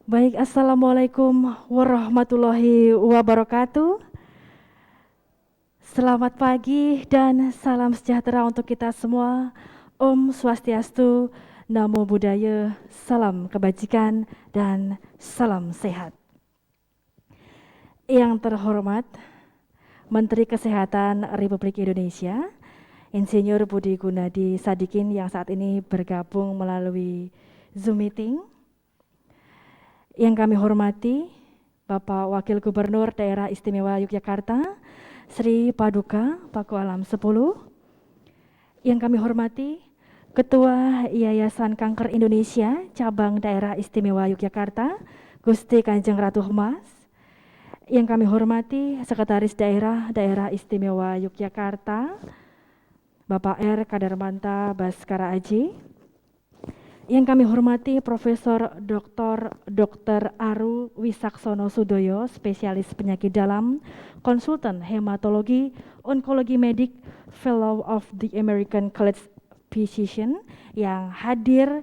Baik, Assalamualaikum warahmatullahi wabarakatuh. Selamat pagi dan salam sejahtera untuk kita semua. Om Swastiastu, Namo Buddhaya, salam kebajikan dan salam sehat. Yang terhormat Menteri Kesehatan Republik Indonesia, Insinyur Budi Gunadi Sadikin yang saat ini bergabung melalui Zoom meeting. Yang kami hormati Bapak Wakil Gubernur Daerah Istimewa Yogyakarta, Sri Paduka Paku Alam 10. Yang kami hormati Ketua Yayasan Kanker Indonesia Cabang Daerah Istimewa Yogyakarta, Gusti Kanjeng Ratu Hemas. Yang kami hormati Sekretaris Daerah Istimewa Yogyakarta, Bapak R. Kadarmanta Baskara Aji. Yang kami hormati Profesor Dr. Aru Wisaksono Sudoyo, spesialis penyakit dalam, konsultan hematologi, onkologi medik, Fellow of the American College Physician, yang hadir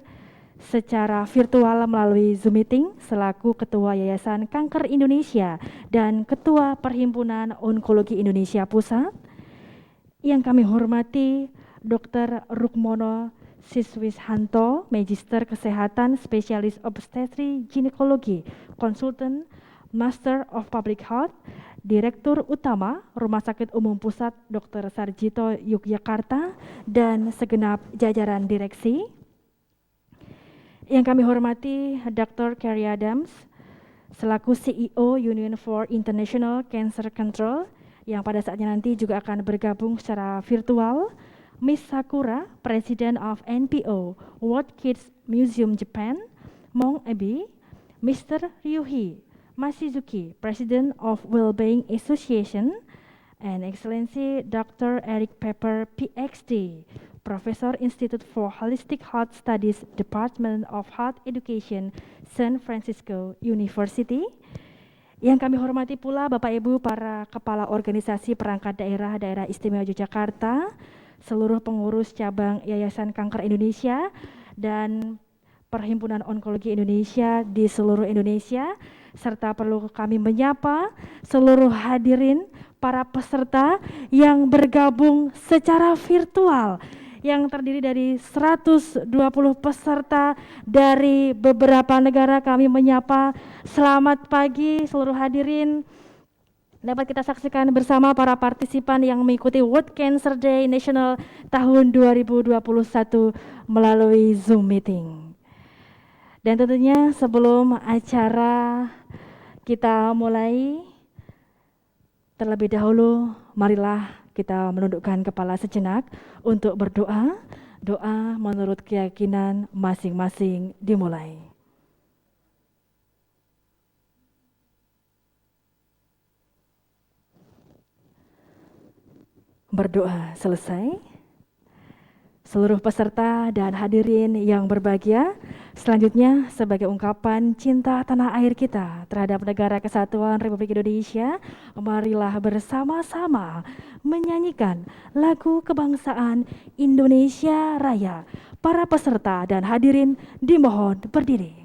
secara virtual melalui Zoom meeting selaku Ketua Yayasan Kanker Indonesia dan Ketua Perhimpunan Onkologi Indonesia Pusat. Yang kami hormati Dr. Rukmono Siswishanto, Magister Kesehatan, Spesialis Obstetri Ginekologi, Konsultan, Master of Public Health, Direktur Utama Rumah Sakit Umum Pusat Dr. Sarjito Yogyakarta, dan segenap jajaran direksi. Yang kami hormati Dr. Carrie Adams, selaku CEO Union for International Cancer Control, yang pada saatnya nanti juga akan bergabung secara virtual. Miss Sakura, President of NPO World Kids Museum Japan, Mong Ebi, Mr. Ryuhi Mashizuki, President of Wellbeing Association, and Excellency Dr. Eric Pepper, PhD, Professor Institute for Holistic Health Studies, Department of Health Education, San Francisco University. Yang kami hormati pula Bapak Ibu para Kepala Organisasi Perangkat Daerah Istimewa Yogyakarta, seluruh pengurus cabang Yayasan Kanker Indonesia dan Perhimpunan Onkologi Indonesia di seluruh Indonesia, serta perlu kami menyapa seluruh hadirin para peserta yang bergabung secara virtual yang terdiri dari 120 peserta dari beberapa negara. Kami menyapa selamat pagi seluruh hadirin. Dapat kita saksikan bersama para partisipan yang mengikuti World Cancer Day National tahun 2021 melalui Zoom meeting. Dan tentunya sebelum acara kita mulai, terlebih dahulu marilah kita menundukkan kepala sejenak untuk berdoa. Doa menurut keyakinan masing-masing dimulai. Berdoa selesai, seluruh peserta dan hadirin yang berbahagia, selanjutnya sebagai ungkapan cinta tanah air kita terhadap Negara Kesatuan Republik Indonesia, marilah bersama-sama menyanyikan lagu kebangsaan Indonesia Raya. Para peserta dan hadirin dimohon berdiri.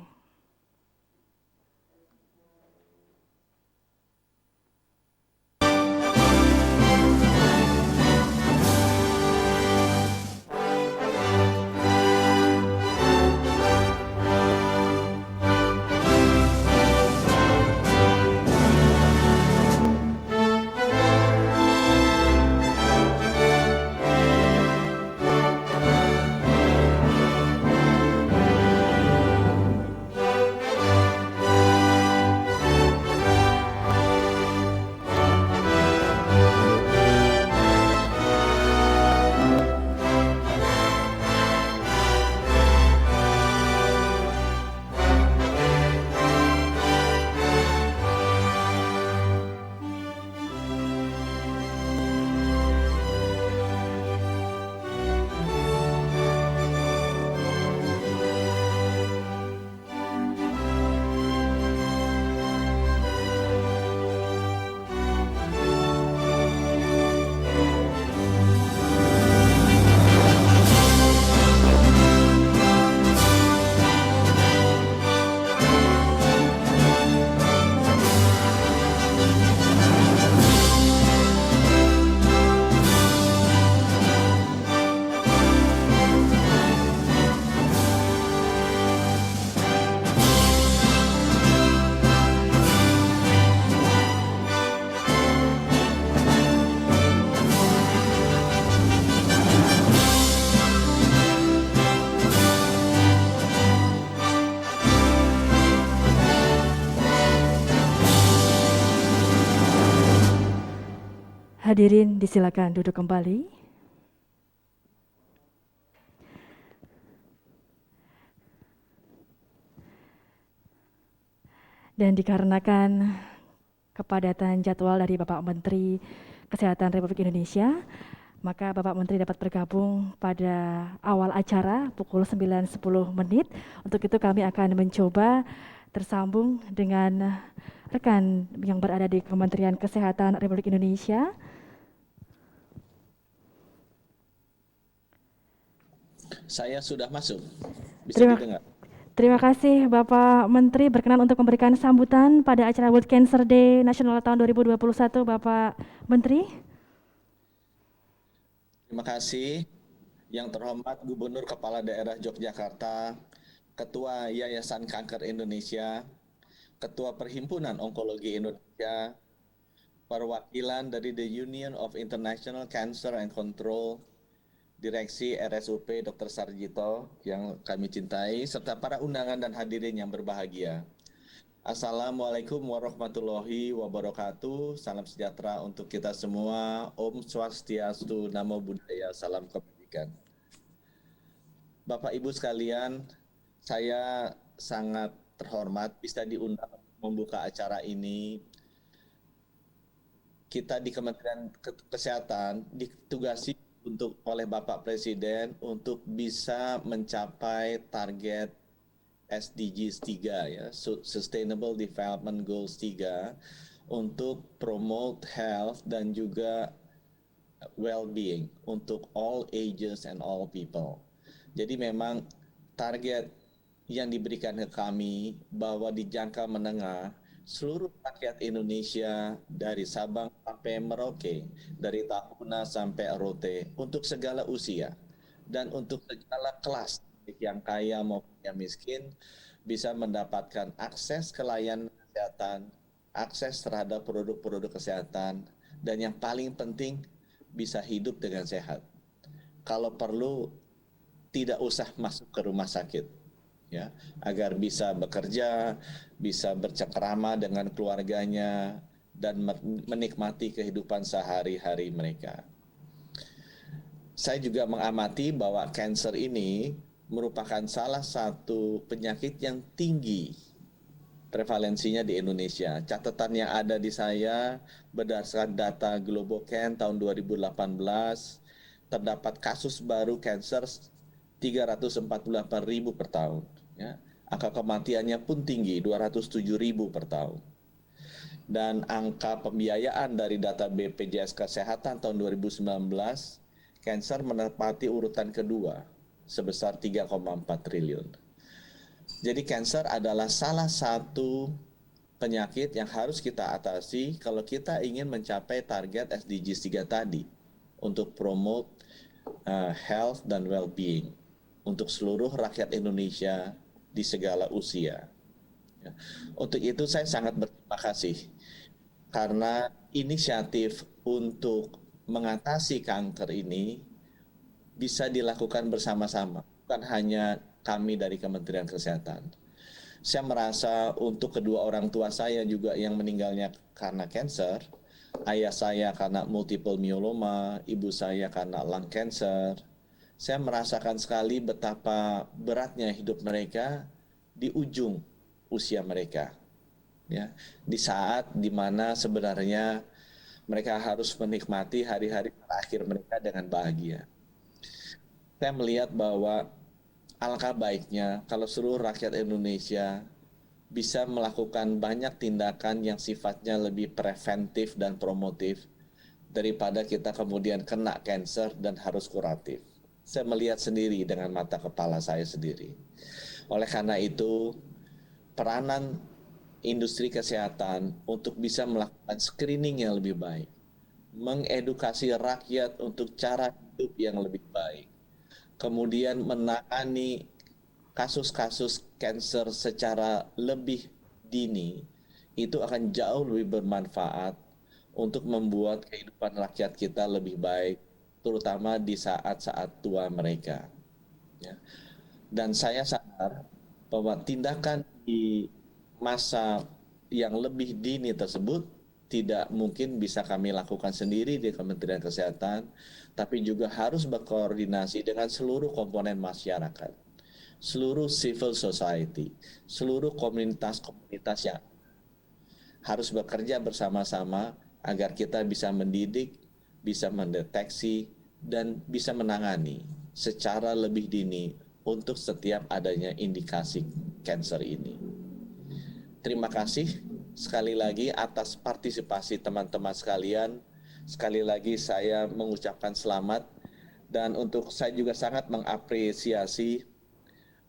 Hadirin disilakan duduk kembali. Dan dikarenakan kepadatan jadwal dari Bapak Menteri Kesehatan Republik Indonesia, maka Bapak Menteri dapat bergabung pada awal acara pukul 9.10 menit. Untuk itu kami akan mencoba tersambung dengan rekan yang berada di Kementerian Kesehatan Republik Indonesia. Saya sudah masuk, bisa didengar. Terima kasih Bapak Menteri berkenan untuk memberikan sambutan pada acara World Cancer Day Nasional tahun 2021, Bapak Menteri. Terima kasih yang terhormat Gubernur Kepala Daerah Yogyakarta, Ketua Yayasan Kanker Indonesia, Ketua Perhimpunan Onkologi Indonesia, perwakilan dari The Union of International Cancer and Control, Direksi RSUP Dr. Sarjito yang kami cintai, serta para undangan dan hadirin yang berbahagia. Assalamualaikum warahmatullahi wabarakatuh. Salam sejahtera untuk kita semua. Om Swastiastu, Namo Buddhaya, salam kebajikan. Bapak Ibu sekalian, saya sangat terhormat bisa diundang membuka acara ini. Kita di Kementerian Kesehatan ditugasi oleh Bapak Presiden untuk bisa mencapai target SDGs 3 ya, Sustainable Development Goals 3 untuk promote health dan juga well-being untuk all ages and all people. Jadi memang target yang diberikan ke kami bahwa di jangka menengah seluruh rakyat Indonesia dari Sabang sampai Merauke, dari Tahuna sampai Rote, untuk segala usia dan untuk segala kelas, yang kaya maupun yang miskin, bisa mendapatkan akses ke layanan kesehatan, akses terhadap produk-produk kesehatan, dan yang paling penting bisa hidup dengan sehat. Kalau perlu tidak usah masuk ke rumah sakit, ya, agar bisa bekerja, bisa bercengkrama dengan keluarganya, dan menikmati kehidupan sehari-hari mereka. Saya juga mengamati bahwa kanker ini merupakan salah satu penyakit yang tinggi prevalensinya di Indonesia. Catatan yang ada di saya berdasarkan data Globocan tahun 2018, terdapat kasus baru kanker 348.000 per tahun. Ya. Angka kematiannya pun tinggi, 207.000 per tahun. Dan angka pembiayaan dari data BPJS Kesehatan tahun 2019, kanker menempati urutan kedua sebesar 3,4 triliun. Jadi kanker adalah salah satu penyakit yang harus kita atasi kalau kita ingin mencapai target SDGs 3 tadi untuk promote health dan well-being untuk seluruh rakyat Indonesia di segala usia. Untuk itu saya sangat berterima kasih karena inisiatif untuk mengatasi kanker ini bisa dilakukan bersama-sama, bukan hanya kami dari Kementerian Kesehatan. Saya merasa untuk kedua orang tua saya juga yang meninggalnya karena kanker, ayah saya karena multiple myeloma, ibu saya karena lung cancer. Saya merasakan sekali betapa beratnya hidup mereka di ujung usia mereka. Ya, di saat dimana sebenarnya mereka harus menikmati hari-hari terakhir mereka dengan bahagia. Saya melihat bahwa alangkah baiknya kalau seluruh rakyat Indonesia bisa melakukan banyak tindakan yang sifatnya lebih preventif dan promotif daripada kita kemudian kena kanker dan harus kuratif. Saya melihat sendiri dengan mata kepala saya sendiri. Oleh karena itu, peranan industri kesehatan untuk bisa melakukan screening yang lebih baik, mengedukasi rakyat untuk cara hidup yang lebih baik, kemudian menangani kasus-kasus kanker secara lebih dini, itu akan jauh lebih bermanfaat untuk membuat kehidupan rakyat kita lebih baik, terutama di saat-saat tua mereka. Ya. Dan saya sadar bahwa tindakan di masa yang lebih dini tersebut tidak mungkin bisa kami lakukan sendiri di Kementerian Kesehatan, tapi juga harus berkoordinasi dengan seluruh komponen masyarakat, seluruh civil society, seluruh komunitas-komunitas yang harus bekerja bersama-sama agar kita bisa mendidik, bisa mendeteksi, dan bisa menangani secara lebih dini untuk setiap adanya indikasi kanker ini. Terima kasih sekali lagi atas partisipasi teman-teman sekalian. Sekali lagi saya mengucapkan selamat, dan saya juga sangat mengapresiasi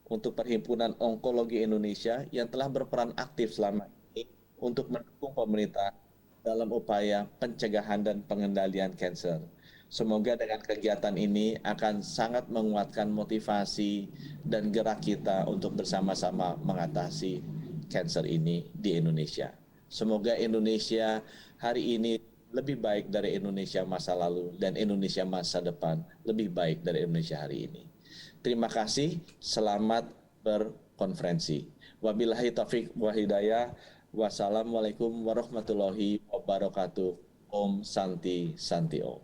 untuk Perhimpunan Onkologi Indonesia yang telah berperan aktif selama ini untuk mendukung pemerintah dalam upaya pencegahan dan pengendalian kanker. Semoga dengan kegiatan ini akan sangat menguatkan motivasi dan gerak kita untuk bersama-sama mengatasi kanker ini di Indonesia. Semoga Indonesia hari ini lebih baik dari Indonesia masa lalu, dan Indonesia masa depan lebih baik dari Indonesia hari ini. Terima kasih, selamat berkonferensi. Wabillahi taufik wa hidayah. Wassalamualaikum warahmatullahi wabarakatuh. Om Santi Santi Om.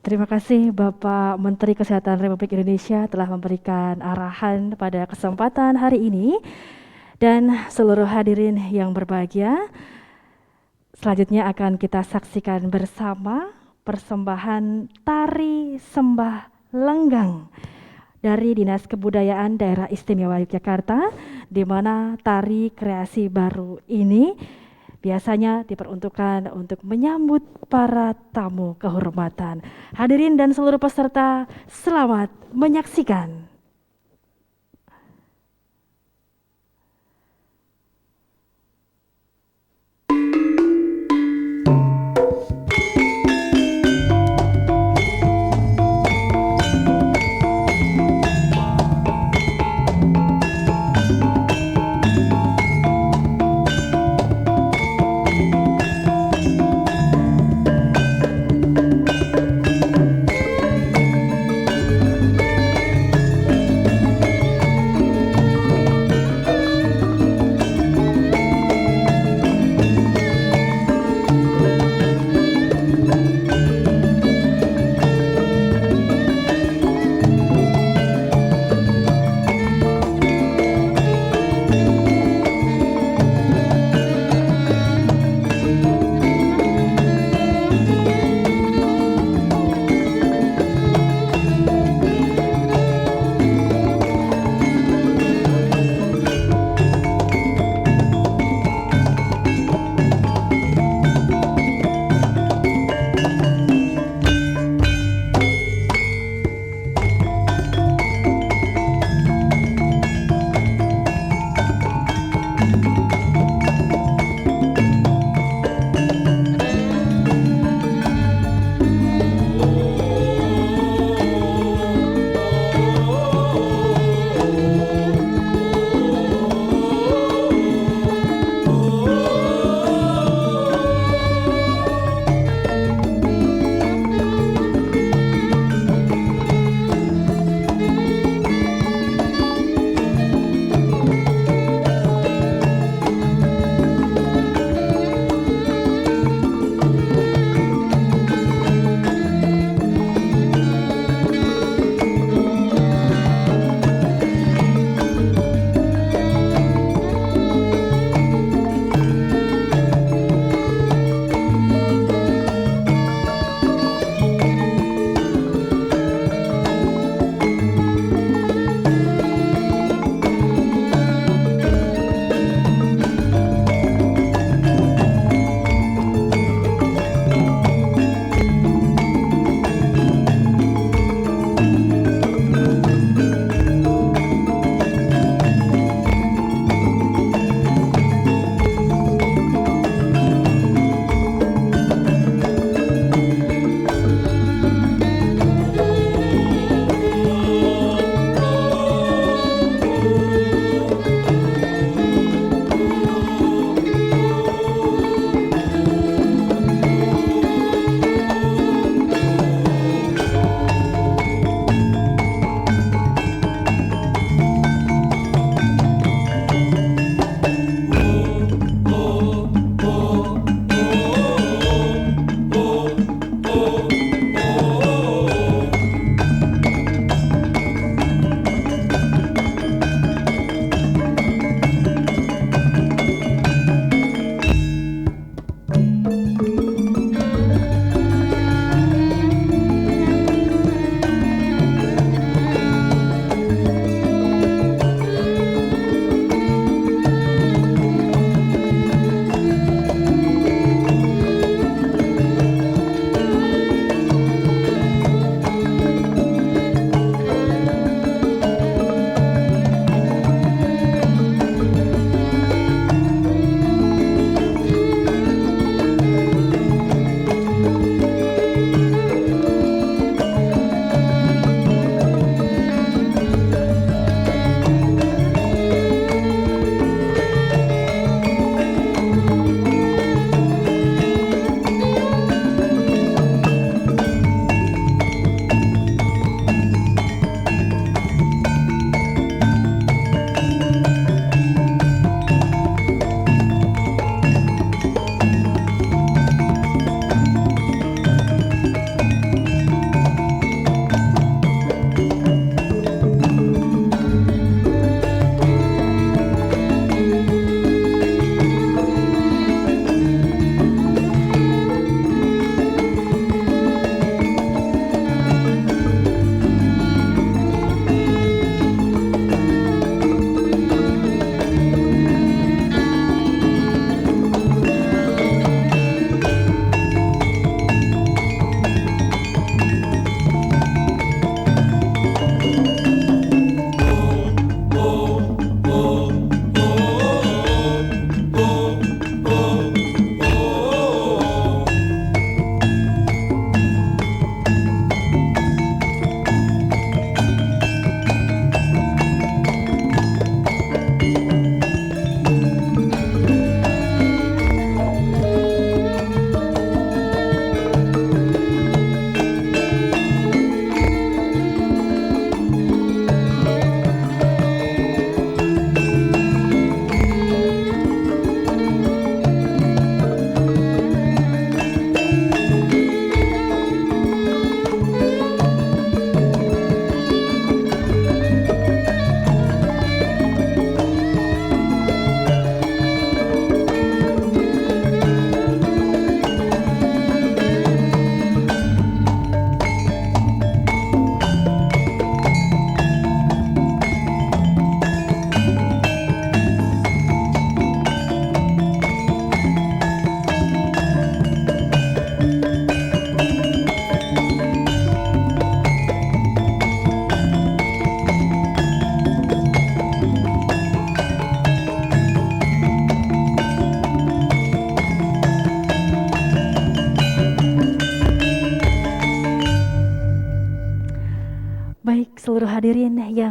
Terima kasih Bapak Menteri Kesehatan Republik Indonesia telah memberikan arahan pada kesempatan hari ini. Dan seluruh hadirin yang berbahagia, selanjutnya akan kita saksikan bersama persembahan tari sembah lenggang dari Dinas Kebudayaan Daerah Istimewa Yogyakarta, di mana tari kreasi baru ini biasanya diperuntukkan untuk menyambut para tamu kehormatan. Hadirin dan seluruh peserta, selamat menyaksikan.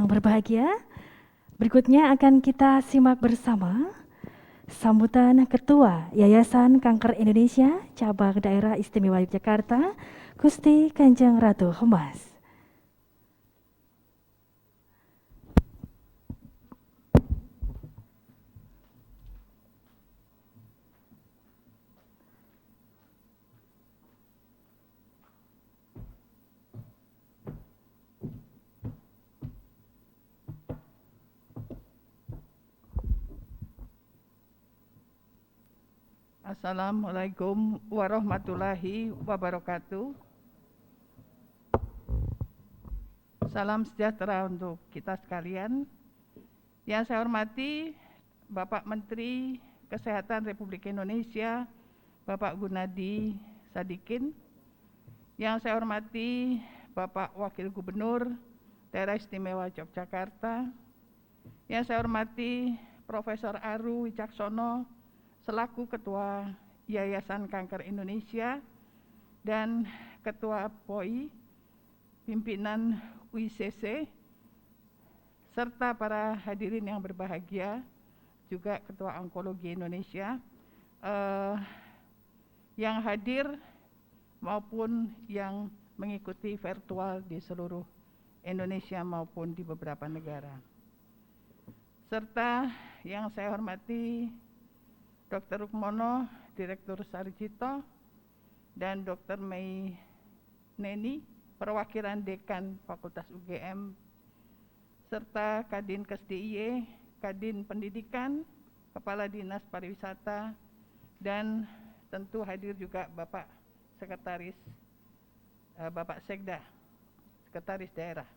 yang berbahagia, berikutnya akan kita simak bersama sambutan Ketua Yayasan Kanker Indonesia Cabang Daerah Istimewa Yogyakarta, Gusti Kanjeng Ratu Hemas. Assalamualaikum warahmatullahi wabarakatuh. Salam sejahtera untuk kita sekalian. Yang saya hormati Bapak Menteri Kesehatan Republik Indonesia, Bapak Gunadi Sadikin. Yang saya hormati Bapak Wakil Gubernur Daerah Istimewa Yogyakarta. Yang saya hormati Profesor Aru Wicaksono selaku Ketua Yayasan Kanker Indonesia dan Ketua POI, pimpinan UICC, serta para hadirin yang berbahagia, juga Ketua Onkologi Indonesia, yang hadir maupun yang mengikuti virtual di seluruh Indonesia maupun di beberapa negara. Serta yang saya hormati Dr. Rukmono, Direktur Sarjito, dan Dr. Mei Neni, perwakilan Dekan Fakultas UGM, serta Kadin Kesdiy, Kadin Pendidikan, Kepala Dinas Pariwisata, dan tentu hadir juga Bapak Sekretaris, Bapak Sekda, Sekretaris Daerah.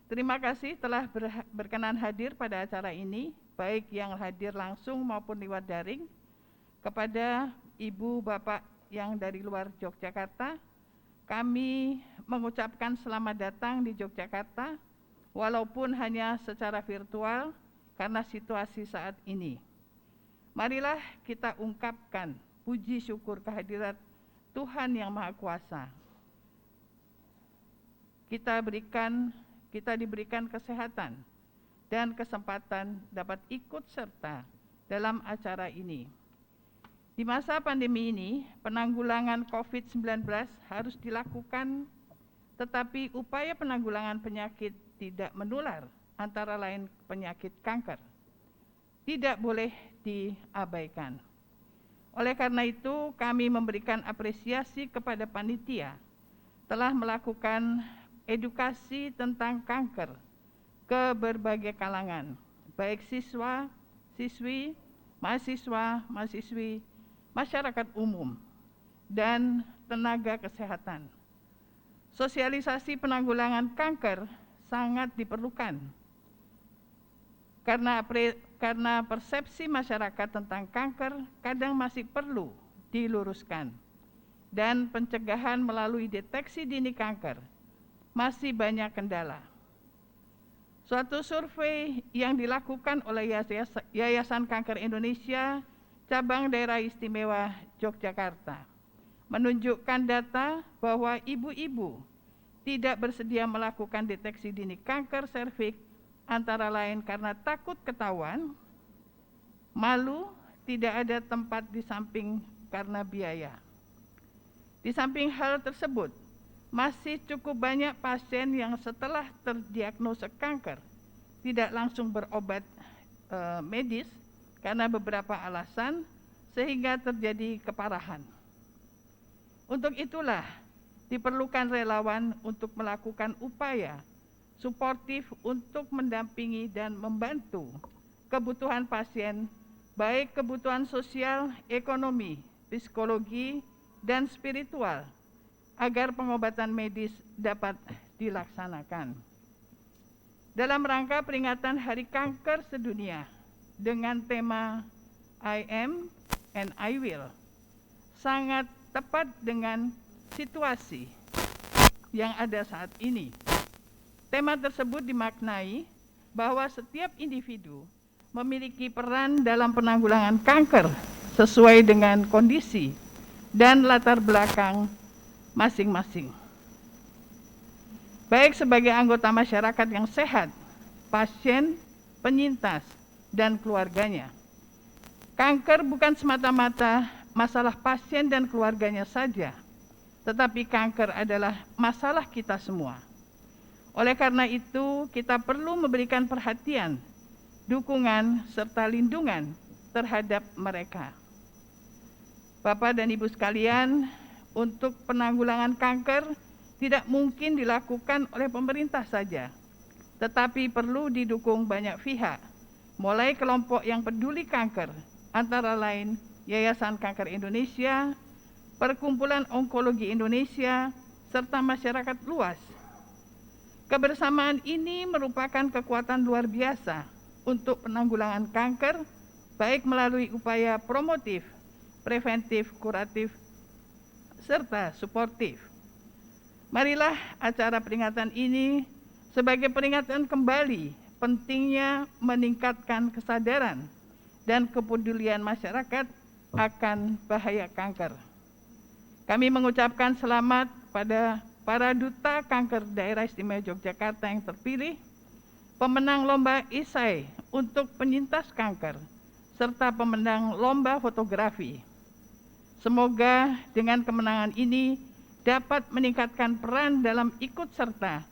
Terima kasih telah berkenan hadir pada acara ini, baik yang hadir langsung maupun lewat daring. Kepada Ibu Bapak yang dari luar Yogyakarta, kami mengucapkan selamat datang di Yogyakarta, walaupun hanya secara virtual karena situasi saat ini. Marilah kita ungkapkan puji syukur kehadirat Tuhan Yang Maha Kuasa. Kita diberikan kesehatan dan kesempatan dapat ikut serta dalam acara ini. Di masa pandemi ini, penanggulangan COVID-19 harus dilakukan, tetapi upaya penanggulangan penyakit tidak menular, antara lain penyakit kanker, tidak boleh diabaikan. Oleh karena itu, kami memberikan apresiasi kepada panitia telah melakukan edukasi tentang kanker ke berbagai kalangan, baik siswa, siswi, mahasiswa, mahasiswi, masyarakat umum, dan tenaga kesehatan. Sosialisasi penanggulangan kanker sangat diperlukan karena persepsi masyarakat tentang kanker kadang masih perlu diluruskan, dan pencegahan melalui deteksi dini kanker masih banyak kendala. Suatu survei yang dilakukan oleh Yayasan Kanker Indonesia Cabang Daerah Istimewa Yogyakarta menunjukkan data bahwa ibu-ibu tidak bersedia melakukan deteksi dini kanker serviks, antara lain karena takut ketahuan, malu, tidak ada tempat di samping karena biaya. Di samping hal tersebut, masih cukup banyak pasien yang setelah terdiagnosa kanker tidak langsung berobat medis karena beberapa alasan, sehingga terjadi keparahan. Untuk itulah diperlukan relawan untuk melakukan upaya suportif untuk mendampingi dan membantu kebutuhan pasien, baik kebutuhan sosial, ekonomi, psikologi, dan spiritual, agar pengobatan medis dapat dilaksanakan. Dalam rangka peringatan Hari Kanker Sedunia dengan tema I Am and I Will, sangat tepat dengan situasi yang ada saat ini. Tema tersebut dimaknai bahwa setiap individu memiliki peran dalam penanggulangan kanker sesuai dengan kondisi dan latar belakang masing-masing. baik sebagai anggota masyarakat yang sehat, pasien, penyintas, dan keluarganya. Kanker bukan semata-mata masalah pasien dan keluarganya saja, tetapi kanker adalah masalah kita semua. Oleh karena itu, kita perlu memberikan perhatian, dukungan, serta lindungan terhadap mereka. Bapak dan Ibu sekalian, untuk penanggulangan kanker tidak mungkin dilakukan oleh pemerintah saja, tetapi perlu didukung banyak pihak, mulai kelompok yang peduli kanker, antara lain Yayasan Kanker Indonesia, Perkumpulan Onkologi Indonesia, serta masyarakat luas. Kebersamaan ini merupakan kekuatan luar biasa untuk penanggulangan kanker, baik melalui upaya promotif, preventif, kuratif, serta suportif. Marilah acara peringatan ini sebagai peringatan kembali pentingnya meningkatkan kesadaran dan kepedulian masyarakat akan bahaya kanker. Kami mengucapkan selamat pada para duta kanker daerah istimewa Yogyakarta yang terpilih, pemenang lomba esai untuk penyintas kanker, serta pemenang lomba fotografi. Semoga dengan kemenangan ini dapat meningkatkan peran dalam ikut serta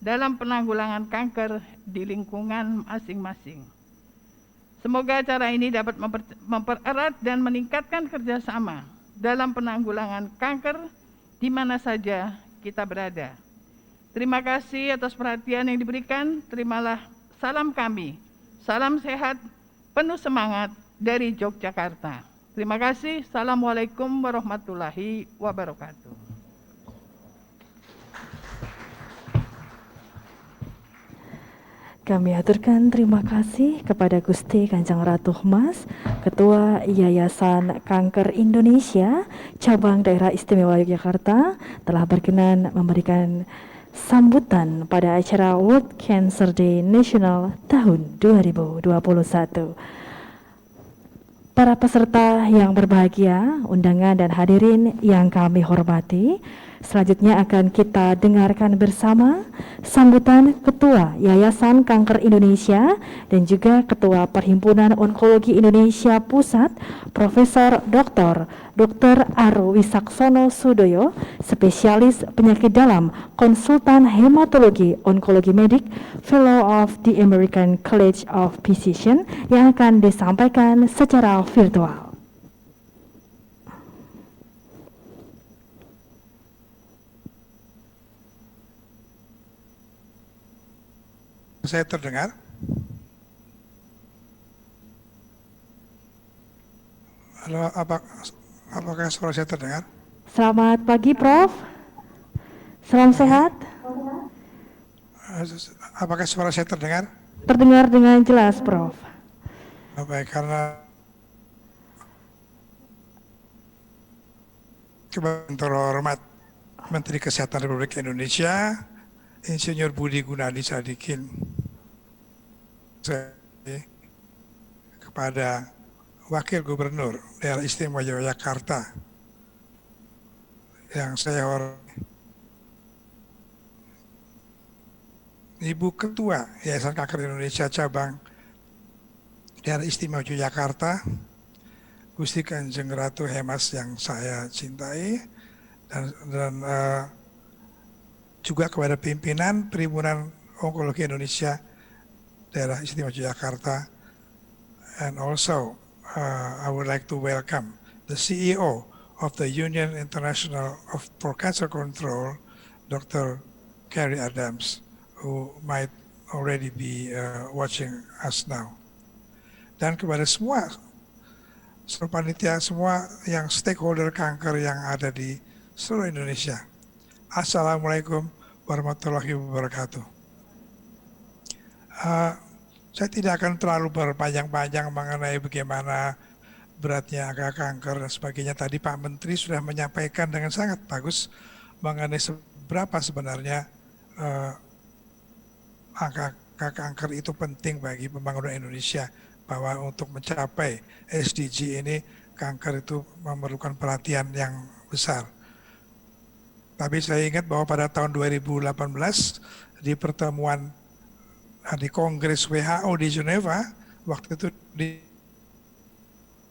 dalam penanggulangan kanker di lingkungan masing-masing. Semoga acara ini dapat mempererat dan meningkatkan kerjasama dalam penanggulangan kanker di mana saja kita berada. Terima kasih atas perhatian yang diberikan. Terimalah salam kami, salam sehat, penuh semangat dari Yogyakarta. Terima kasih. Assalamualaikum warahmatullahi wabarakatuh. Kami aturkan terima kasih kepada Gusti Kanjeng Ratu Mas, Ketua Yayasan Kanker Indonesia, Cabang Daerah Istimewa Yogyakarta, telah berkenan memberikan sambutan pada acara World Cancer Day Nasional tahun 2021. Para peserta yang berbahagia, undangan dan hadirin yang kami hormati, selanjutnya akan kita dengarkan bersama sambutan Ketua Yayasan Kanker Indonesia dan juga Ketua Perhimpunan Onkologi Indonesia Pusat, Profesor Dr. Aru Wisaksono Sudoyo, spesialis penyakit dalam, konsultan hematologi onkologi medik, Fellow of the American College of Physicians, yang akan disampaikan secara virtual. Saya terdengar? Halo, apakah suara saya terdengar? Selamat pagi, Prof. Salam sehat. Apakah suara saya terdengar? Terdengar dengan jelas, Prof. Baik, karena Yang terhormat Menteri Kesehatan Republik Indonesia, Insinyur Budi Gunadi Sadikin, kepada Wakil Gubernur Daerah Istimewa Yogyakarta yang saya hormati, Ibu Ketua Yayasan Kanker Indonesia Cabang Daerah Istimewa Yogyakarta, Gusti Kanjeng Ratu Hemas yang saya cintai, dan juga kepada pimpinan Perhimpunan Onkologi Indonesia Daerah Istimewa Yogyakarta, and also I would like to welcome the CEO of the Union International for Cancer Control, Dr. Carrie Adams, who might already be watching us now. Dan kepada semua panitia, semua yang stakeholder kanker yang ada di seluruh Indonesia. Assalamualaikum warahmatullahi wabarakatuh. Saya tidak akan terlalu berpanjang-panjang mengenai bagaimana beratnya angka kanker dan sebagainya. Tadi Pak Menteri sudah menyampaikan dengan sangat bagus mengenai seberapa sebenarnya angka kanker itu penting bagi pembangunan Indonesia, bahwa untuk mencapai SDG ini kanker itu memerlukan perhatian yang besar. Tapi saya ingat bahwa pada tahun 2018 di pertemuan di Kongres WHO di Geneva, waktu itu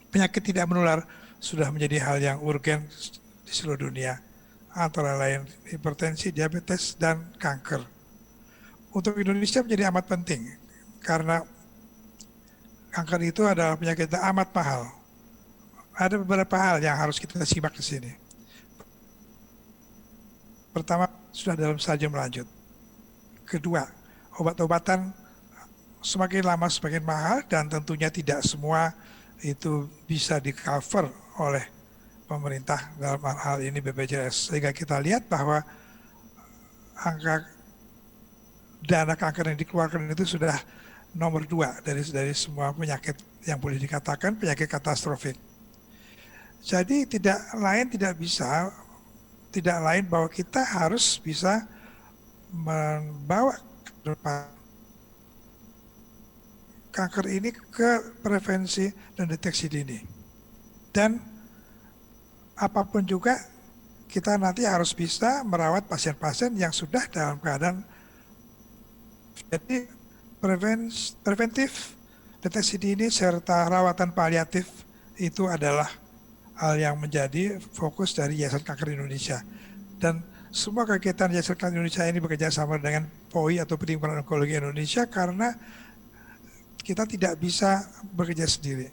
penyakit tidak menular sudah menjadi hal yang urgen di seluruh dunia, antara lain hipertensi, diabetes, dan kanker. Untuk Indonesia menjadi amat penting karena kanker itu adalah penyakit yang amat mahal. Ada beberapa hal yang harus kita simak di sini. Pertama, sudah dalam stadium lanjut. Kedua, obat-obatan semakin lama semakin mahal dan tentunya tidak semua itu bisa di-cover oleh pemerintah dalam hal ini BPJS. Sehingga kita lihat bahwa angka dana kanker yang dikeluarkan itu sudah nomor 2 dari semua penyakit yang boleh dikatakan penyakit katastrofik. Jadi tidak lain bahwa kita harus bisa membawa kanker ini ke prevensi dan deteksi dini. Dan apapun juga kita nanti harus bisa merawat pasien-pasien yang sudah dalam keadaan. Jadi preventif, deteksi dini serta rawatan paliatif itu adalah hal yang menjadi fokus dari Yayasan Kanker Indonesia. Dan semua kegiatan Yayasan Kanker Indonesia ini bekerja sama dengan POI atau Perhimpunan Onkologi Indonesia karena kita tidak bisa bekerja sendiri.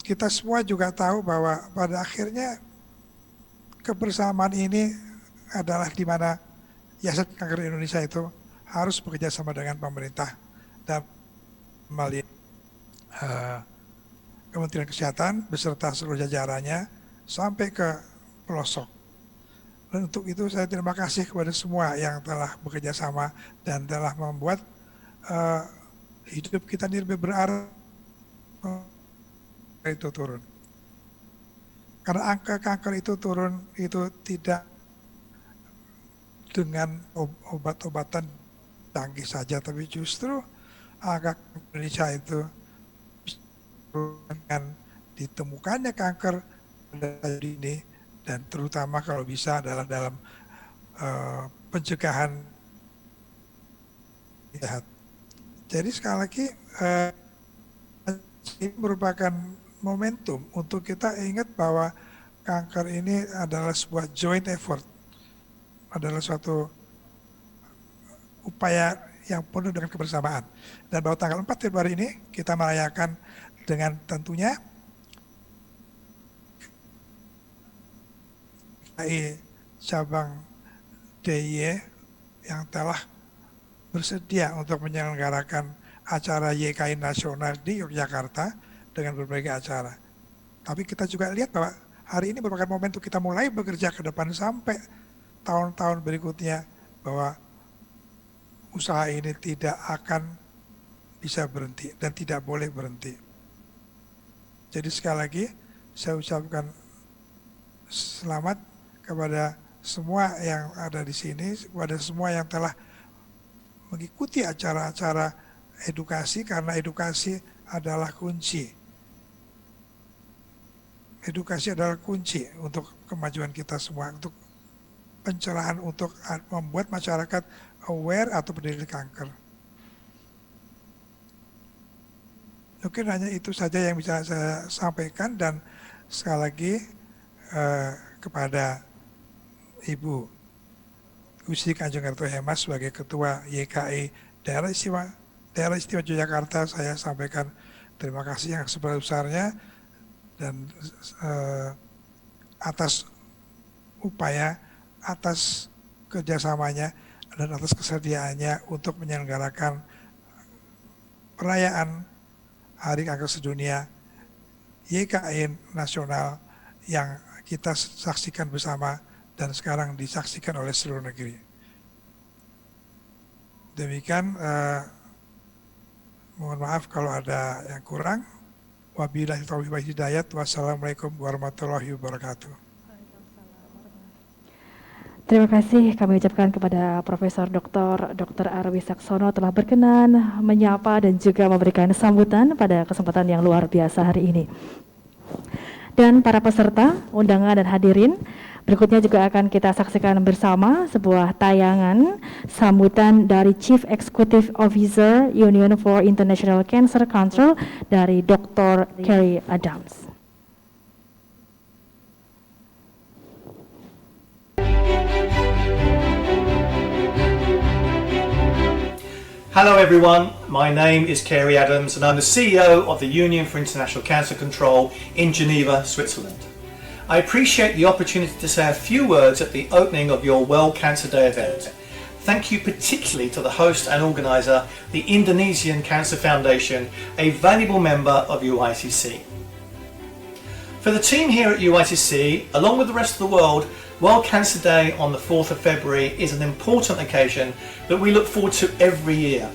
Kita semua juga tahu bahwa pada akhirnya kebersamaan ini adalah di mana Yayasan Kanker Indonesia itu harus bekerja sama dengan pemerintah dan melalui Kementerian Kesehatan beserta seluruh jajarannya sampai ke pelosok. Dan untuk itu saya terima kasih kepada semua yang telah bekerja sama dan telah membuat hidup kita ini lebih berarti itu turun. Karena angka kanker itu turun itu tidak dengan obat-obatan canggih saja, tapi justru angka Indonesia itu dengan ditemukannya kanker pada dini dan terutama kalau bisa adalah dalam pencegahan sehat. Jadi sekali lagi ini merupakan momentum untuk kita ingat bahwa kanker ini adalah sebuah joint effort, adalah suatu upaya yang penuh dengan kebersamaan. Dan bahwa tanggal 4 Februari ini kita merayakan dengan tentunya cabang DIY yang telah bersedia untuk menyelenggarakan acara YKI nasional di Yogyakarta dengan berbagai acara. Tapi kita juga lihat bahwa hari ini merupakan momentum kita mulai bekerja ke depan sampai tahun-tahun berikutnya bahwa usaha ini tidak akan bisa berhenti dan tidak boleh berhenti. Jadi sekali lagi saya ucapkan selamat kepada semua yang ada di sini, kepada semua yang telah mengikuti acara-acara edukasi karena edukasi adalah kunci. Edukasi adalah kunci untuk kemajuan kita semua, untuk pencerahan, untuk membuat masyarakat aware atau peduli kanker. Mungkin hanya itu saja yang bisa saya sampaikan dan sekali lagi kepada Ibu Gusti Kanjeng Ratu Hemas sebagai Ketua YKI Daerah Istimewa Yogyakarta saya sampaikan terima kasih yang sebesar-besarnya dan atas upaya, atas kerjasamanya dan atas kesediaannya untuk menyelenggarakan perayaan Hari Kanker Sedunia YKI Nasional yang kita saksikan bersama dan sekarang disaksikan oleh seluruh negeri. Demikian, mohon maaf kalau ada yang kurang. Wabillahi taufiq wal hidayah. Wassalamualaikum warahmatullahi wabarakatuh. Terima kasih kami ucapkan kepada Profesor Dr. Arwi Saksono telah berkenan menyapa dan juga memberikan sambutan pada kesempatan yang luar biasa hari ini. Dan para peserta, undangan dan hadirin, Berikutnya juga akan kita saksikan bersama sebuah tayangan sambutan dari Chief Executive Officer Union for International Cancer Control dari Dr. Kerry Adams. Hello everyone, my name is Kerry Adams and I'm the CEO of the Union for International Cancer Control in Geneva, Switzerland. I appreciate the opportunity to say a few words at the opening of your World Cancer Day event. Thank you particularly to the host and organiser, the Indonesian Cancer Foundation, a valuable member of UICC. For the team here at UICC, along with the rest of the world, World Cancer Day on the 4th of February is an important occasion that we look forward to every year.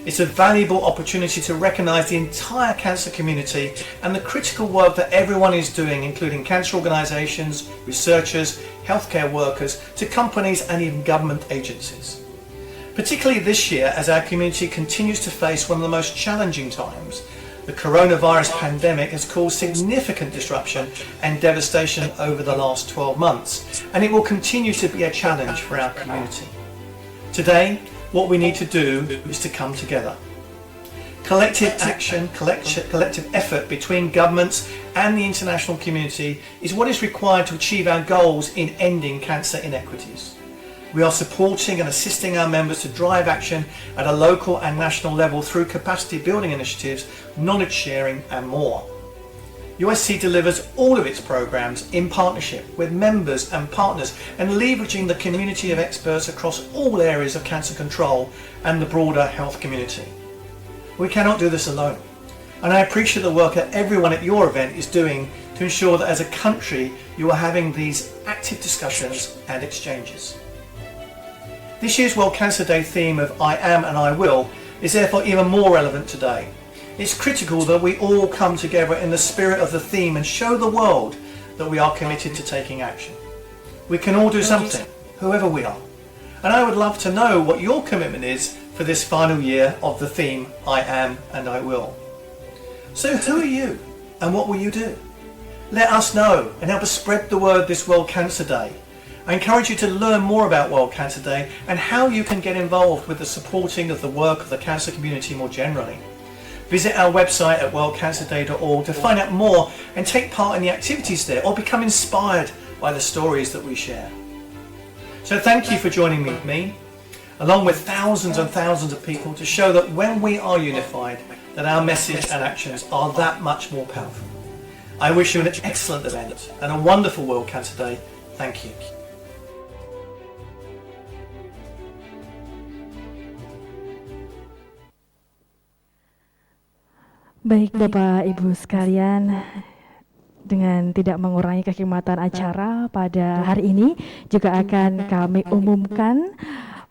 It's a valuable opportunity to recognise the entire cancer community and the critical work that everyone is doing, including cancer organisations, researchers, healthcare workers, to companies and even government agencies. Particularly this year, as our community continues to face one of the most challenging times, the coronavirus pandemic has caused significant disruption and devastation over the last 12 months, and it will continue to be a challenge for our community. Today, what we need to do is to come together. Collective action, collective effort between governments and the international community is what is required to achieve our goals in ending cancer inequities. We are supporting and assisting our members to drive action at a local and national level through capacity building initiatives, knowledge sharing and more. UIC delivers all of its programs in partnership with members and partners and leveraging the community of experts across all areas of cancer control and the broader health community. We cannot do this alone, and I appreciate the work that everyone at your event is doing to ensure that as a country you are having these active discussions and exchanges. This year's World Cancer Day theme of I Am and I Will is therefore even more relevant today. It's critical that we all come together in the spirit of the theme and show the world that we are committed to taking action. We can all do something, whoever we are. And I would love to know what your commitment is for this final year of the theme I Am and I Will. So who are you and what will you do? Let us know and help us spread the word this World Cancer Day. I encourage you to learn more about World Cancer Day and how you can get involved with the supporting of the work of the cancer community more generally. Visit our website at worldcancerday.org to find out more and take part in the activities there or become inspired by the stories that we share. So thank you for joining me, along with thousands and thousands of people, to show that when we are unified, that our message and actions are that much more powerful. I wish you an excellent event and a wonderful World Cancer Day. Thank you. Baik Bapak Ibu sekalian, dengan tidak mengurangi kekhidmatan acara pada hari ini juga akan kami umumkan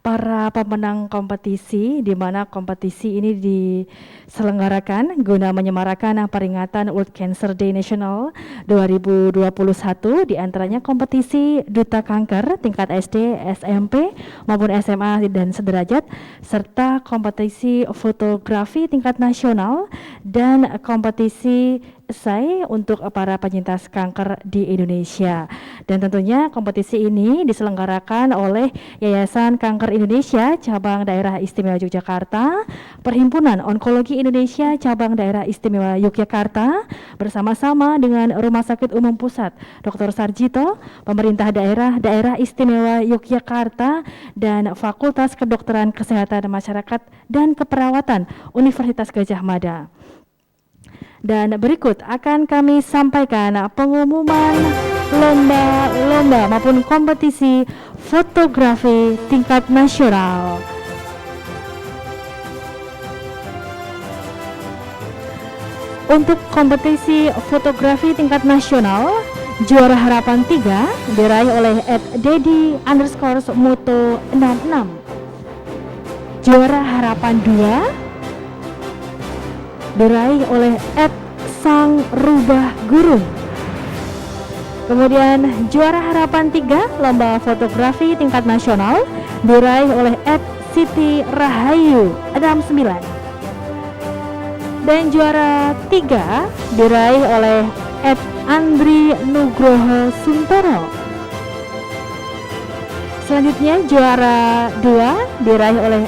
para pemenang kompetisi, di mana kompetisi ini diselenggarakan guna menyemarakan peringatan World Cancer Day National 2021, di antaranya kompetisi Duta Kanker tingkat SD, SMP maupun SMA dan sederajat, serta kompetisi fotografi tingkat nasional dan kompetisi esai untuk para penyintas kanker di Indonesia. Dan tentunya kompetisi ini diselenggarakan oleh Yayasan Kanker Indonesia Cabang Daerah Istimewa Yogyakarta, Perhimpunan Onkologi Indonesia Cabang Daerah Istimewa Yogyakarta, bersama-sama dengan Rumah Sakit Umum Pusat Dr. Sarjito, Pemerintah Daerah Istimewa Yogyakarta, dan Fakultas Kedokteran Kesehatan Masyarakat dan Keperawatan Universitas Gadjah Mada. Dan berikut akan kami sampaikan pengumuman lomba-lomba maupun kompetisi fotografi tingkat nasional. Untuk kompetisi fotografi tingkat nasional, juara harapan 3 diraih oleh @dedi_moto66. Juara harapan 2 diraih oleh @sang rubah gurun. Kemudian juara harapan 3 lomba fotografi tingkat nasional diraih oleh @siti rahayu 69. Dan juara 3 diraih oleh @andri nugroho suntoro. Selanjutnya juara 2 diraih oleh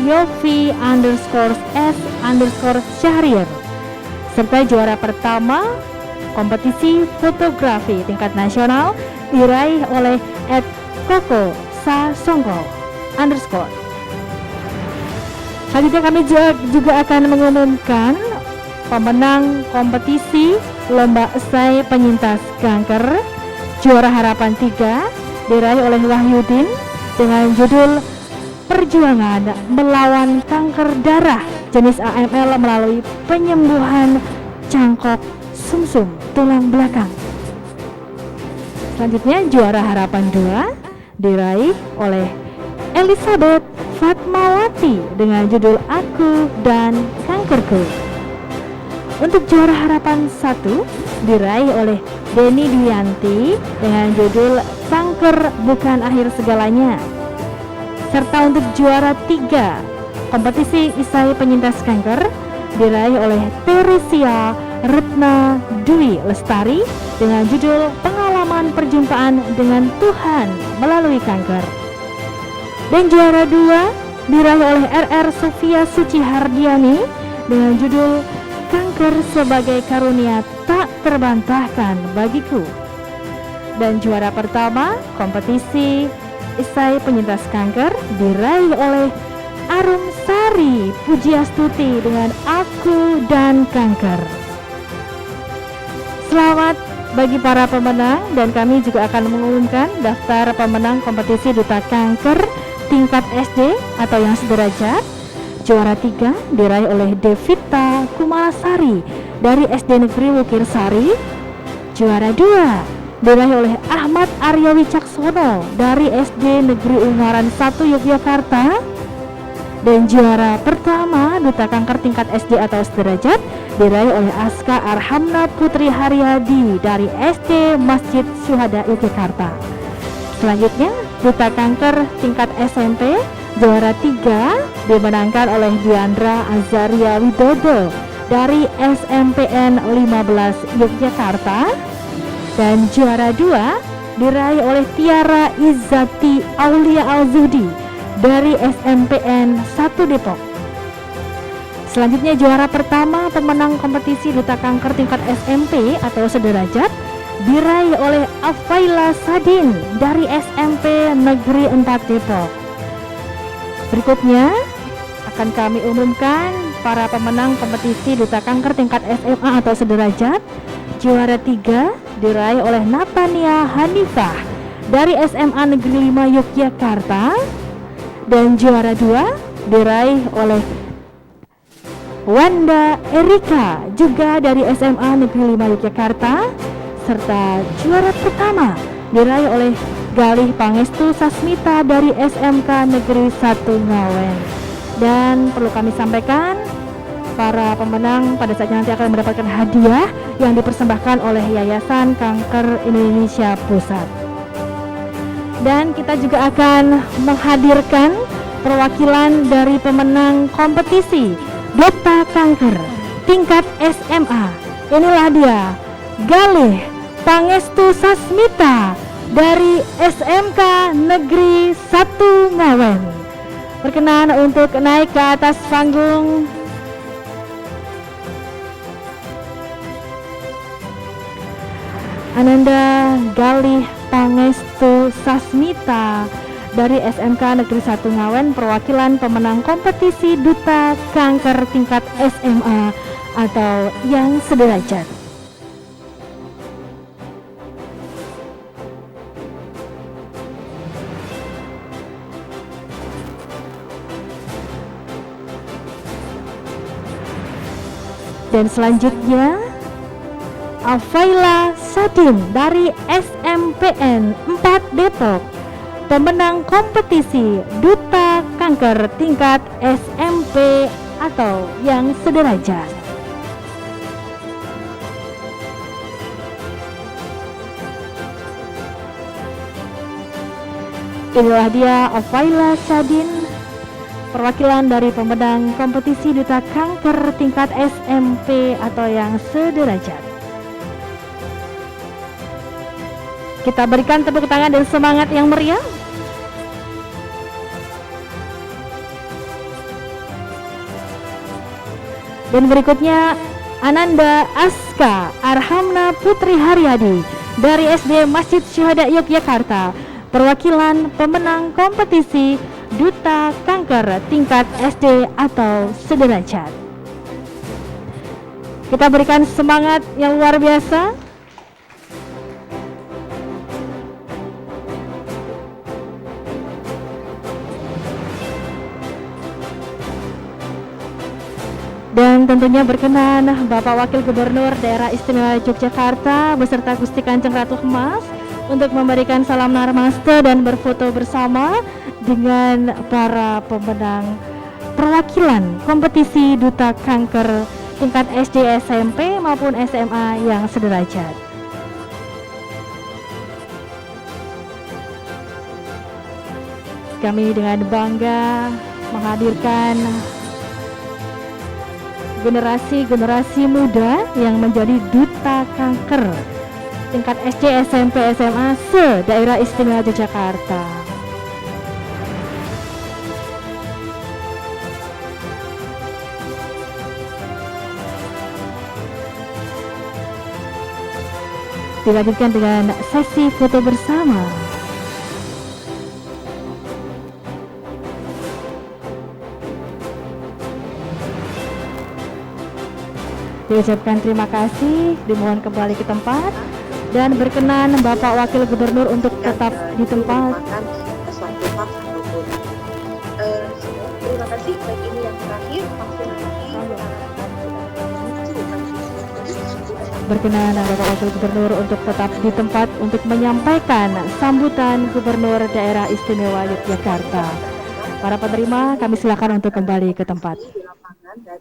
@yofi_s_syahrir. Serta juara pertama kompetisi fotografi tingkat nasional diraih oleh @koko_sasongko_. Selanjutnya kami juga akan mengumumkan pemenang kompetisi lomba esai penyintas kanker. Juara harapan 3 diraih oleh Wahyudin dengan judul Perjuangan Melawan Kanker Darah jenis AML melalui penyembuhan cangkok sumsum tulang belakang. Selanjutnya juara harapan 2 diraih oleh Elizabeth Fatmawati dengan judul Aku dan Kankerku. Untuk juara harapan 1 diraih oleh Denny Duyanti dengan judul Kanker Bukan Akhir Segalanya. Serta untuk juara 3 kompetisi esai penyintas kanker diraih oleh Teresia Retna Dwi Lestari dengan judul Pengalaman Perjumpaan dengan Tuhan Melalui Kanker. Dan juara 2 diraih oleh RR Sofia Suci Hardiani dengan judul Kanker Sebagai Karunia Tak Terbantahkan Bagiku. Dan juara pertama kompetisi esai penyintas kanker diraih oleh Arum Sari Pujiastuti dengan Aku dan Kanker. Selamat bagi para pemenang, dan kami juga akan mengumumkan daftar pemenang kompetisi Duta Kanker tingkat SD atau yang sederajat. Juara 3 diraih oleh Devita Kumalasari dari SD Negeri Wukirsari. Juara 2 diraih oleh Ahmad Arya Wicaksono dari SD Negeri Ungaran 1 Yogyakarta. Dan juara pertama Duta Kanker tingkat SD atau sederajat diraih oleh Aska Arhamna Putri Haryadi dari SD Masjid Syuhada Yogyakarta. Selanjutnya Duta Kanker tingkat SMP juara 3 dimenangkan oleh Diandra Azaria Widodo dari SMPN 15 Yogyakarta. Dan juara 2 diraih oleh Tiara Izzati Aulia Alzudi dari SMPN 1 Depok. Selanjutnya juara pertama pemenang kompetisi Duta Kanker tingkat SMP atau sederajat diraih oleh Afaila Sadin dari SMP Negeri 4 Depok. Berikutnya akan kami umumkan para pemenang kompetisi Duta Kanker tingkat SMA atau sederajat. Juara 3 diraih oleh Natania Hanifah dari SMA Negeri 5 Yogyakarta. Dan juara 2 diraih oleh Wanda Erika juga dari SMA Negeri 5 Yogyakarta. Serta juara pertama diraih oleh Galih Pangestu Sasmita dari SMK Negeri 1 Ngawen. Dan perlu kami sampaikan, para pemenang pada saatnya nanti akan mendapatkan hadiah yang dipersembahkan oleh Yayasan Kanker Indonesia Pusat. Dan kita juga akan menghadirkan perwakilan dari pemenang kompetisi Duta Kanker tingkat SMA. Inilah dia, Galih Pangestu Sasmita dari SMK Negeri 1 Ngawen. Berkenan untuk naik ke atas panggung. Ananda Galih Pangestu Sasmita dari SMK Negeri 1 Ngawen, perwakilan pemenang kompetisi Duta Kanker tingkat SMA atau yang sederajat. Dan selanjutnya Afaila Sadin dari SMPN 4 Depok, pemenang kompetisi Duta Kanker tingkat SMP atau yang sederajat. Inilah dia Afaila Sadin, perwakilan dari pemenang kompetisi Duta Kanker tingkat SMP atau yang sederajat. Kita berikan tepuk tangan dan semangat yang meriah Dan berikutnya Ananda Aska Arhamna Putri Haryadi dari SD Masjid Syuhada Yogyakarta, perwakilan pemenang kompetisi Duta Kanker tingkat SD atau sederajat. Kita berikan semangat yang luar biasa. Dan tentunya berkenan Bapak Wakil Gubernur Daerah Istimewa Yogyakarta beserta Gusti Kanjeng Ratu Hemas untuk memberikan salam namaste dan berfoto bersama dengan para pemenang perwakilan kompetisi Duta Kanker tingkat SD, SMP maupun SMA yang sederajat. Kami dengan bangga menghadirkan generasi-generasi muda yang menjadi duta kanker tingkat SD, SMP, SMA se-Daerah Istimewa Yogyakarta. Dilanjutkan dengan sesi foto bersama. Diucapkan terima kasih, dimohon kembali ke tempat dan berkenan Bapak Wakil Gubernur untuk tetap di tempat. Terima kasih. Baik, ini yang terakhir Berkenan Bapak Wakil Gubernur untuk tetap di tempat untuk menyampaikan sambutan Gubernur Daerah Istimewa Yogyakarta. Para penerima, kami silakan untuk kembali ke tempat. di lapangan dan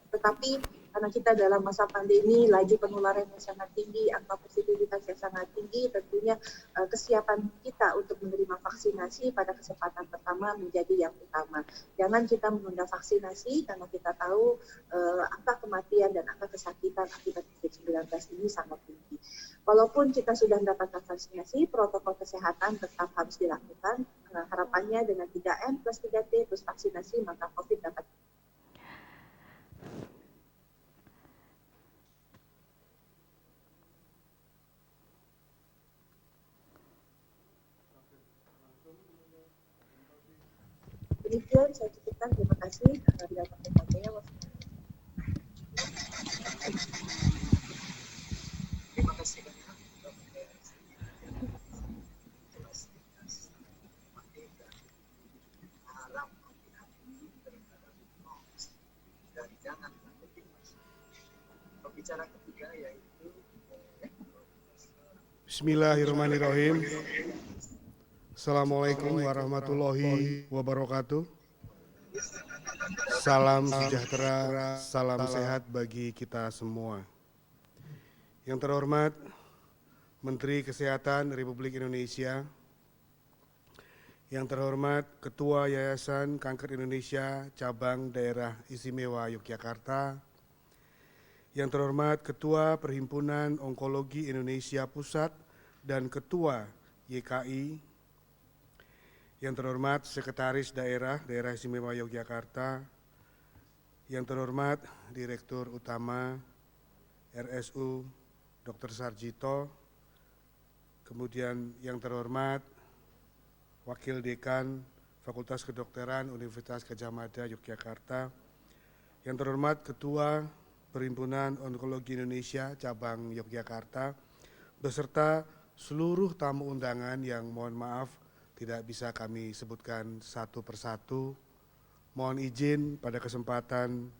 tetapi karena kita dalam masa pandemi, laju penularan yang sangat tinggi, angka positivitas yang sangat tinggi, tentunya kesiapan kita untuk menerima vaksinasi pada kesempatan pertama menjadi yang utama. Jangan kita menunda vaksinasi karena kita tahu angka kematian dan angka kesakitan akibat COVID-19 ini sangat tinggi. Walaupun kita sudah mendapatkan vaksinasi, protokol kesehatan tetap harus dilakukan. Harapannya dengan 3M plus 3T plus vaksinasi, maka COVID dapat. Demikian saya cukupkan, terima kasih. Bila pertanyaannya, terima kasih banyak. Dan jangan pembicara ketiga yaitu Bismillahirrahmanirrahim. Assalamualaikum warahmatullahi wabarakatuh. Salam sejahtera, salam sehat bagi kita semua. Yang terhormat Menteri Kesehatan Republik Indonesia, yang terhormat Ketua Yayasan Kanker Indonesia Cabang Daerah Istimewa Yogyakarta, yang terhormat Ketua Perhimpunan Onkologi Indonesia Pusat dan Ketua YKI, yang terhormat Sekretaris Daerah Istimewa Yogyakarta, yang terhormat Direktur Utama RSU Dr. Sarjito, kemudian yang terhormat Wakil Dekan Fakultas Kedokteran Universitas Gadjah Mada Yogyakarta, yang terhormat Ketua Perhimpunan Onkologi Indonesia Cabang Yogyakarta, beserta seluruh tamu undangan yang mohon maaf tidak bisa kami sebutkan satu persatu. Mohon izin pada kesempatan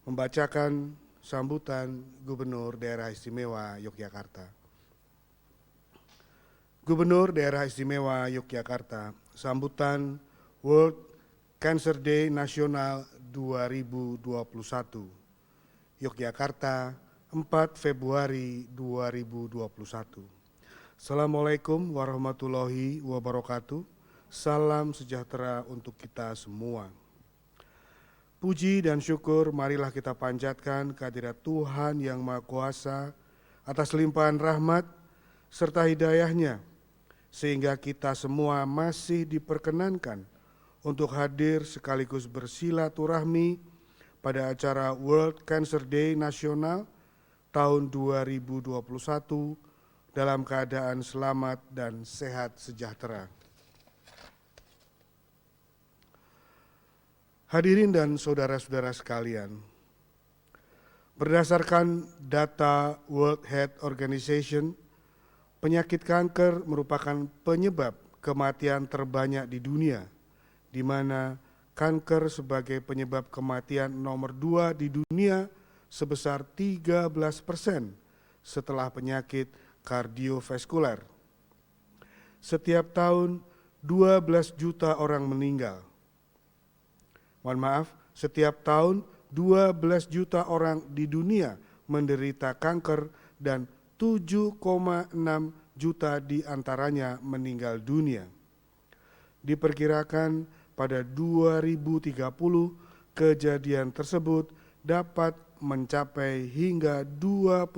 membacakan sambutan Gubernur Daerah Istimewa Yogyakarta. Gubernur Daerah Istimewa Yogyakarta, sambutan World Cancer Day Nasional 2021, Yogyakarta, 4 Februari 2021. Assalamualaikum warahmatullahi wabarakatuh. Salam sejahtera untuk kita semua. Puji dan syukur marilah kita panjatkan kehadirat Tuhan Yang Maha Kuasa atas limpahan rahmat serta hidayahnya, sehingga kita semua masih diperkenankan untuk hadir sekaligus bersilaturahmi pada acara World Cancer Day Nasional tahun 2021 dalam keadaan selamat dan sehat sejahtera. Hadirin dan saudara-saudara sekalian, berdasarkan data World Health Organization, penyakit kanker merupakan penyebab kematian terbanyak di dunia, di mana kanker sebagai penyebab kematian nomor 2 di dunia sebesar 13% setelah penyakit kardiovaskuler. Setiap tahun 12 juta orang meninggal. Setiap tahun 12 juta orang di dunia menderita kanker dan 7,6 juta di antaranya meninggal dunia. Diperkirakan pada 2030 kejadian tersebut dapat mencapai hingga 26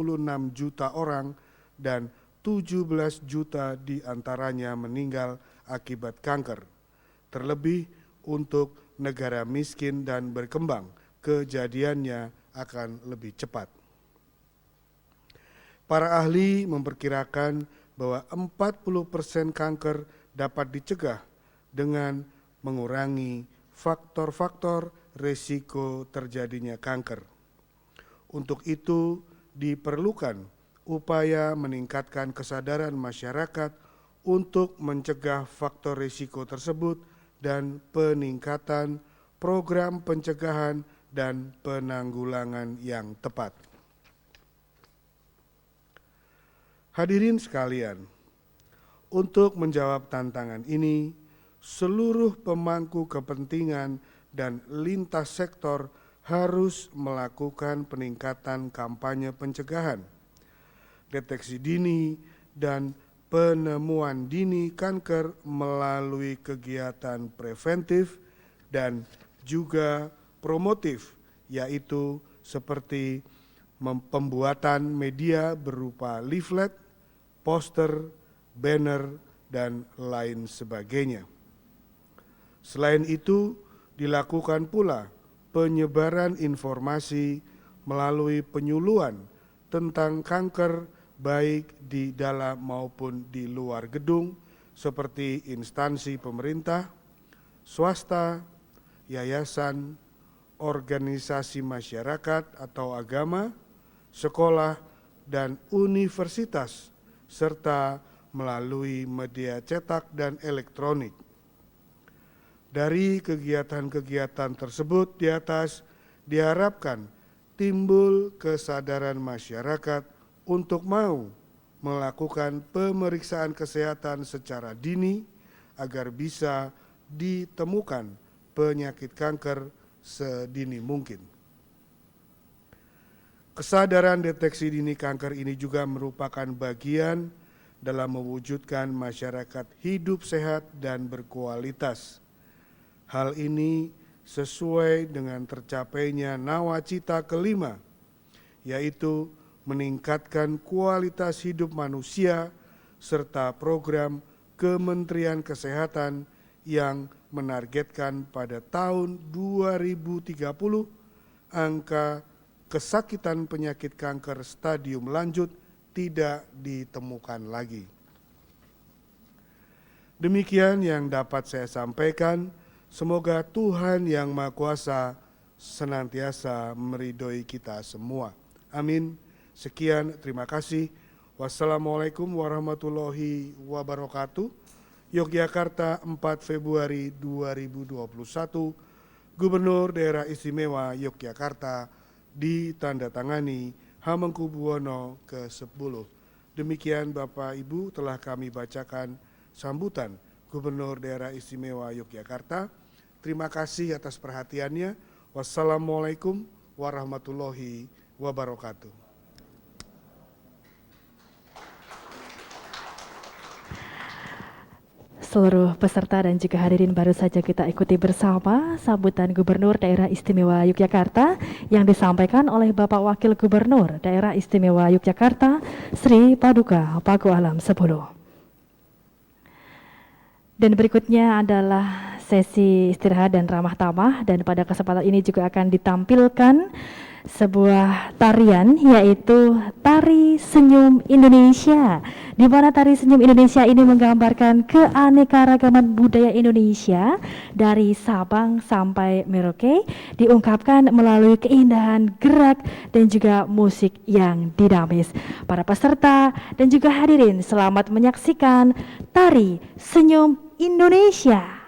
juta orang dan 17 juta di antaranya meninggal akibat kanker. Terlebih untuk negara miskin dan berkembang, kejadiannya akan lebih cepat. Para ahli memperkirakan bahwa 40% kanker dapat dicegah dengan mengurangi faktor-faktor risiko terjadinya kanker. Untuk itu diperlukan upaya meningkatkan kesadaran masyarakat untuk mencegah faktor risiko tersebut dan peningkatan program pencegahan dan penanggulangan yang tepat. Hadirin sekalian, untuk menjawab tantangan ini, seluruh pemangku kepentingan dan lintas sektor harus melakukan peningkatan kampanye pencegahan, deteksi dini, dan penemuan dini kanker melalui kegiatan preventif dan juga promotif, yaitu seperti pembuatan media berupa leaflet, poster, banner, dan lain sebagainya. Selain itu, dilakukan pula penyebaran informasi melalui penyuluhan tentang kanker baik di dalam maupun di luar gedung seperti instansi pemerintah, swasta, yayasan, organisasi masyarakat atau agama, sekolah, dan universitas, serta melalui media cetak dan elektronik. Dari kegiatan-kegiatan tersebut di atas diharapkan timbul kesadaran masyarakat untuk mau melakukan pemeriksaan kesehatan secara dini agar bisa ditemukan penyakit kanker sedini mungkin. Kesadaran deteksi dini kanker ini juga merupakan bagian dalam mewujudkan masyarakat hidup sehat dan berkualitas. Hal ini sesuai dengan tercapainya nawacita kelima, yaitu meningkatkan kualitas hidup manusia serta program Kementerian Kesehatan yang menargetkan pada tahun 2030 angka kesakitan penyakit kanker stadium lanjut tidak ditemukan lagi. Demikian yang dapat saya sampaikan. Semoga Tuhan Yang Maha Kuasa senantiasa meridhoi kita semua. Amin. Sekian, terima kasih. Wassalamualaikum warahmatullahi wabarakatuh. Yogyakarta, 4 Februari 2021, Gubernur Daerah Istimewa Yogyakarta, ditandatangani Hamengkubuwono ke-10. Demikian Bapak Ibu telah kami bacakan sambutan Gubernur Daerah Istimewa Yogyakarta. Terima kasih atas perhatiannya. Wassalamualaikum warahmatullahi wabarakatuh. Seluruh peserta dan juga hadirin baru saja kita ikuti bersama sambutan Gubernur Daerah Istimewa Yogyakarta yang disampaikan oleh Bapak Wakil Gubernur Daerah Istimewa Yogyakarta, Sri Paduka Paku Alam 10. Dan berikutnya adalah sesi istirahat dan ramah tamah, dan pada kesempatan ini juga akan ditampilkan sebuah tarian, yaitu Tari Senyum Indonesia, di mana Tari Senyum Indonesia ini menggambarkan keanekaragaman budaya Indonesia dari Sabang sampai Merauke, diungkapkan melalui keindahan gerak dan juga musik yang dinamis. Para peserta dan juga hadirin, selamat menyaksikan Tari Senyum Indonesia.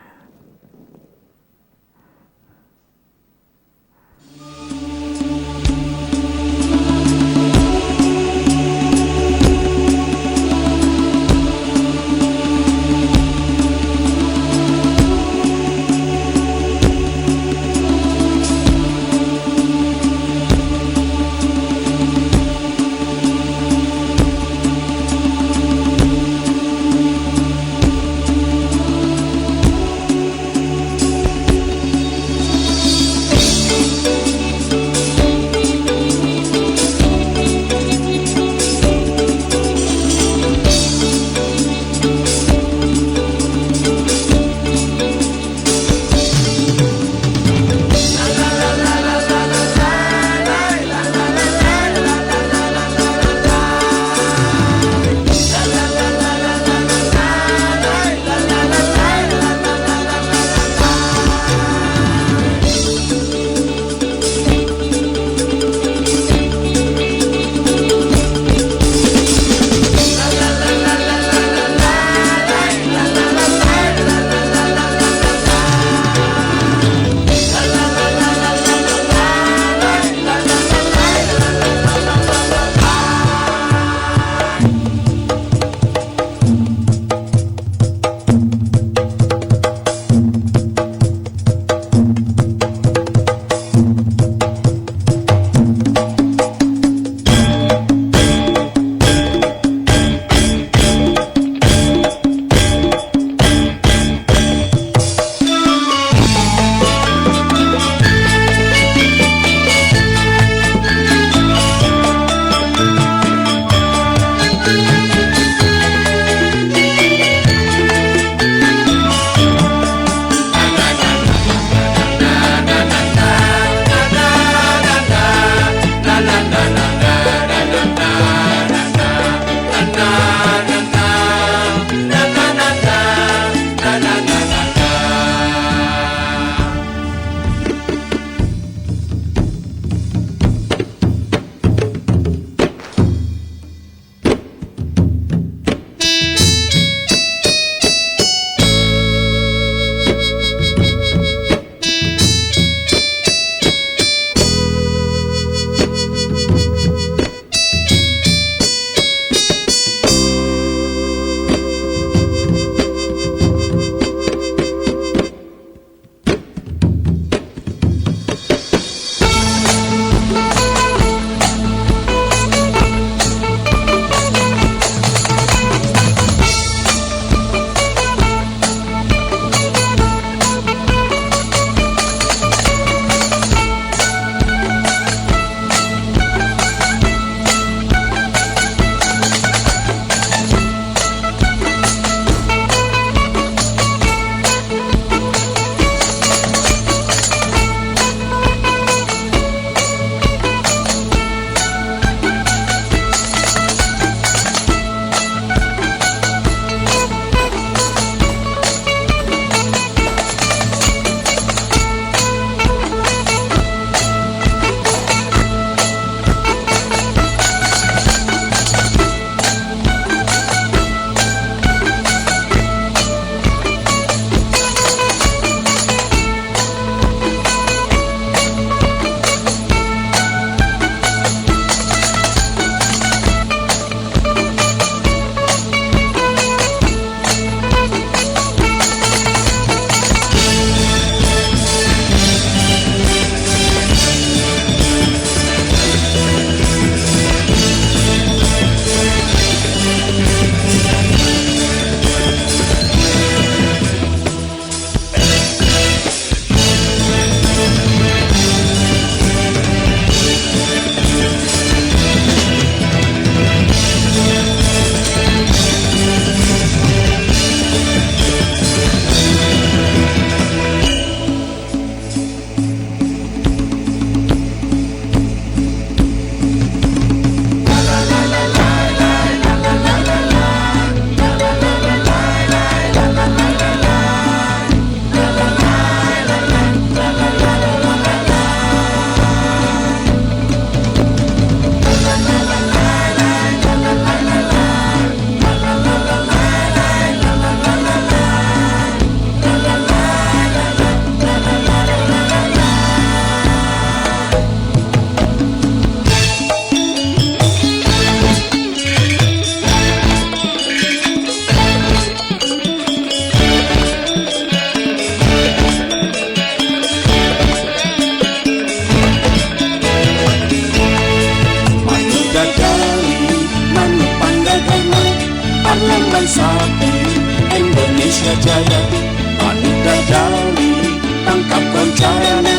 bidadari tangkap koncana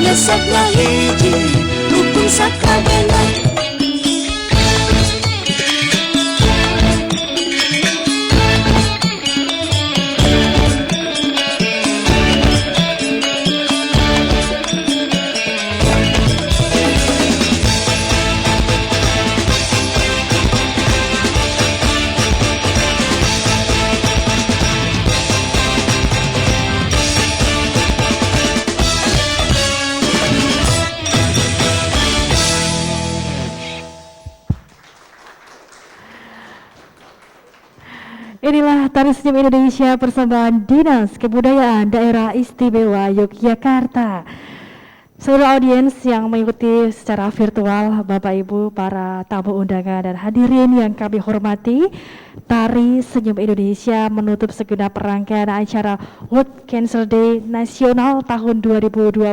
nyesatnya hiji dukung sakabena. Inilah Tari Senyum Indonesia persembahan Dinas Kebudayaan Daerah Istimewa Yogyakarta. Seluruh audiens yang mengikuti secara virtual, Bapak Ibu, para tamu undangan dan hadirin yang kami hormati, Tari Senyum Indonesia menutup segenap rangkaian acara World Cancer Day Nasional tahun 2021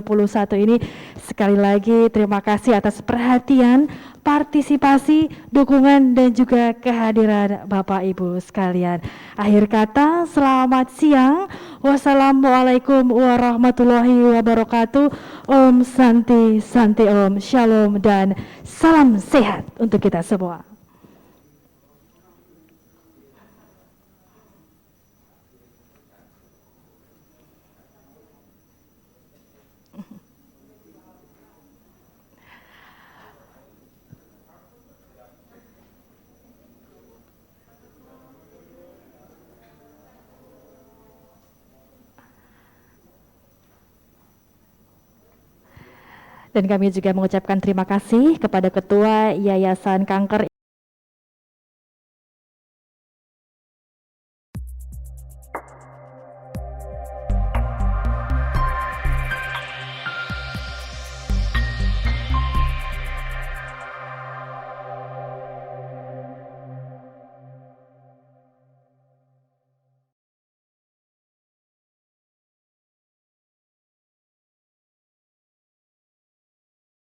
ini. Sekali lagi terima kasih atas perhatian, partisipasi, dukungan dan juga kehadiran Bapak Ibu sekalian. Akhir kata, selamat siang. Wassalamualaikum warahmatullahi wabarakatuh. Om Santi Santi Om, Shalom dan salam sehat untuk kita semua. Dan kami juga mengucapkan terima kasih kepada Ketua Yayasan Kanker